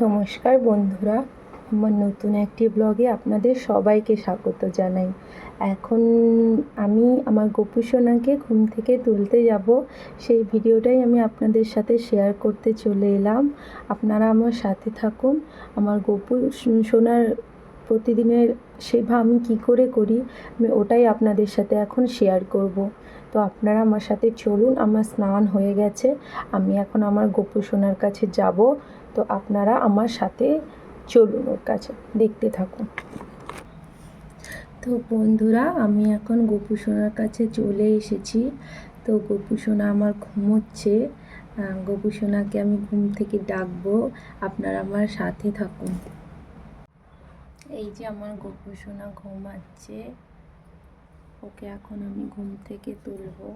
নমস্কার বন্ধুরা, আমার নতুন একটি ব্লগে আপনাদের সবাইকে স্বাগত জানাই। এখন আমি আমার গোপু সোনাকে ঘুম থেকে তুলতে যাব, সেই ভিডিওটাই আমি আপনাদের সাথে শেয়ার করতে চলে এলাম। আপনারা আমার সাথে থাকুন। আমার গোপু সোনার প্রতিদিনের সেবা আমি কী করে করি, আমি ওটাই আপনাদের সাথে এখন শেয়ার করব। তো আপনারা আমার সাথে চলুন। আমার স্নান হয়ে গেছে, আমি এখন আমার গোপু সোনার কাছে যাব। তো আপনারা আমার সাথে চলুন, ওর কাছে দেখতে থাকুন। তো বন্ধুরা, আমি এখন গোপু সোনার কাছে চলে এসেছি। তো গোপু সোনা আমার ঘুমোচ্ছে। গোপু সোনাকে আমি ঘুম থেকে ডাকবো, আপনারা আমার সাথে থাকুন। এই যে আমার গোপু সোনা ঘুমাচ্ছে, ওকে এখন আমি ঘুম থেকে তুলবো।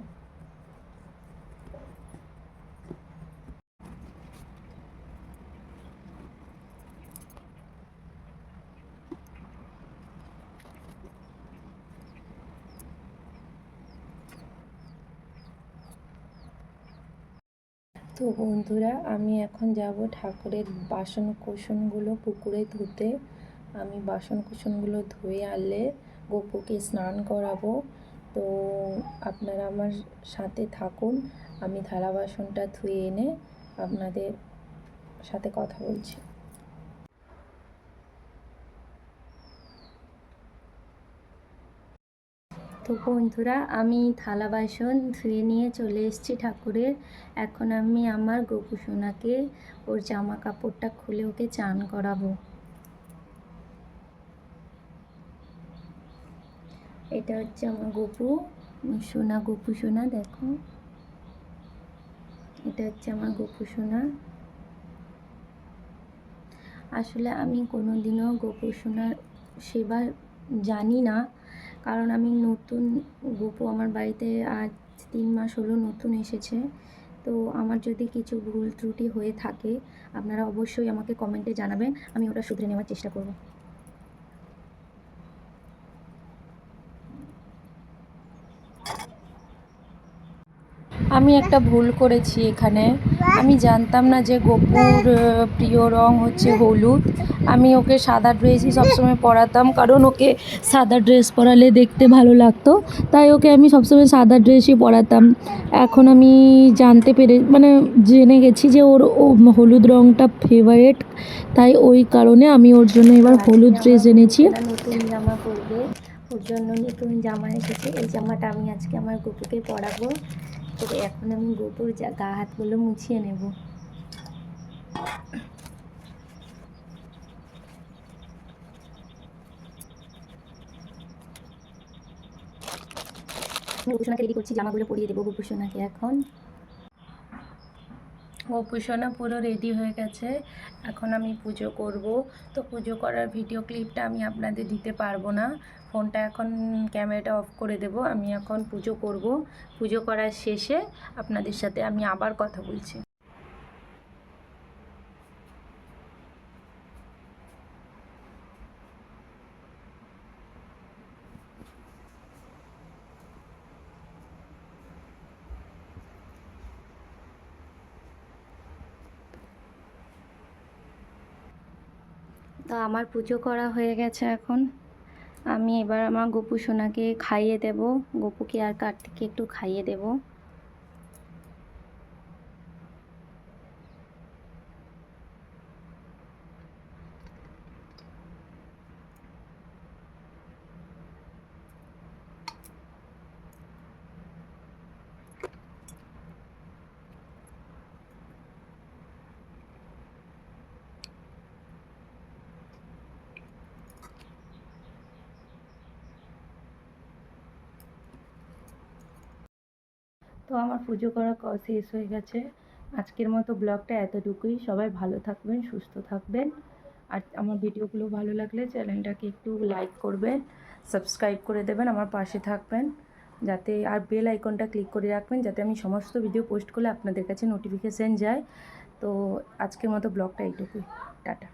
তো বন্ধুরা, আমি এখন যাব ঠাকুরের বাসন কোসনগুলো পুকুরে ধুতে। আমি বাসন কোসনগুলো ধুয়ে আনলে গোপুকে স্নান করাবো। তো আপনারা আমার সাথে থাকুন, আমি থালা বাসনটা ধুয়ে এনে আপনাদের সাথে কথা বলছি। তো বন্ধুরা, আমি থালা বাসন ধুয়ে নিয়ে চলে এসেছি ঠাকুরের। এখন আমি আমার গোপু সোনাকে ওর জামা কাপড়টা খুলে ওকে চান করাবো। এটা হচ্ছে আমার গোপু সোনা। গোপু সোনা দেখো, এটা হচ্ছে আমার গোপু সোনা। আসলে আমি কোনোদিনও গোপু সোনার সেবা জানি না, কারণ আমি নতুন। গোপু আমার বাড়িতে আজ 3 মাস হলো নতুন এসেছে। তো আমার যদি কিছু ভুল ত্রুটি হয়ে থাকে, আপনারা অবশ্যই আমাকে কমেন্টে জানাবেন, আমি ওটা শুধরে নেওয়ার চেষ্টা করব। আমি একটা ভুল করেছি এখানে। আমি জানতাম না যে গোপুর প্রিয় রং হচ্ছে হলুদ। আমি ওকে সাদা ড্রেসই সবসময় পরাতাম, কারণ ওকে সাদা ড্রেস পরালে দেখতে ভালো লাগতো। তাই ওকে আমি সবসময় সাদা ড্রেসই পরাতাম। এখন আমি জানতে পেরে জেনে গেছি যে ওর হলুদ রংটা ফেভারিট। তাই ওই কারণে আমি ওর জন্য এবার হলুদ ড্রেস এনেছি। নতুন জামা পরবে, ওর জন্য নতুন জামা এসেছে। এই জামাটা আমি আজকে আমার গোপুকে পরাবো। তো এখন আমি গোপুর গা হাতগুলো মুছিয়ে নেব। আমি গোপু সোনাকে রেডি করছি, জামাগুলো পরিয়ে দেবো গোপু সোনাকে। এখন গোপু সোনা পুরো রেডি হয়ে গেছে, এখন আমি পুজো করব। তো পুজো করার ভিডিও ক্লিপটা আমি আপনাদের দিতে পারবো না, ফোনটা এখন ক্যামেরাটা অফ করে দেব। আমি এখন পুজো করব। পুজো করার শেষে আপনাদের সাথে আমি আবার কথা বলছি। তো আমার পুজো করা হয়ে গেছে। এখন আমি এবার আমার গোপু সোনাকে খাইয়ে দেব। গোপুকে আর কার্তিককে একটু খাইয়ে দেব। তো আমার পুজো করা শেষ হয়ে গেছে। আজকের মতো ব্লগটা এতটুকুই। সবাই ভালো থাকবেন, সুস্থ থাকবেন। আর আমার ভিডিওগুলো ভালো লাগলে চ্যানেলটাকে একটু লাইক করবেন, সাবস্ক্রাইব করে দেবেন, আমার পাশে থাকবেন যাতে, আর বেল আইকনটা ক্লিক করে রাখবেন যাতে আমি সমস্ত ভিডিও পোস্ট করলে আপনাদের কাছে নোটিফিকেশান যায়। তো আজকের মতো ব্লগটা এইটুকুই। টাটা।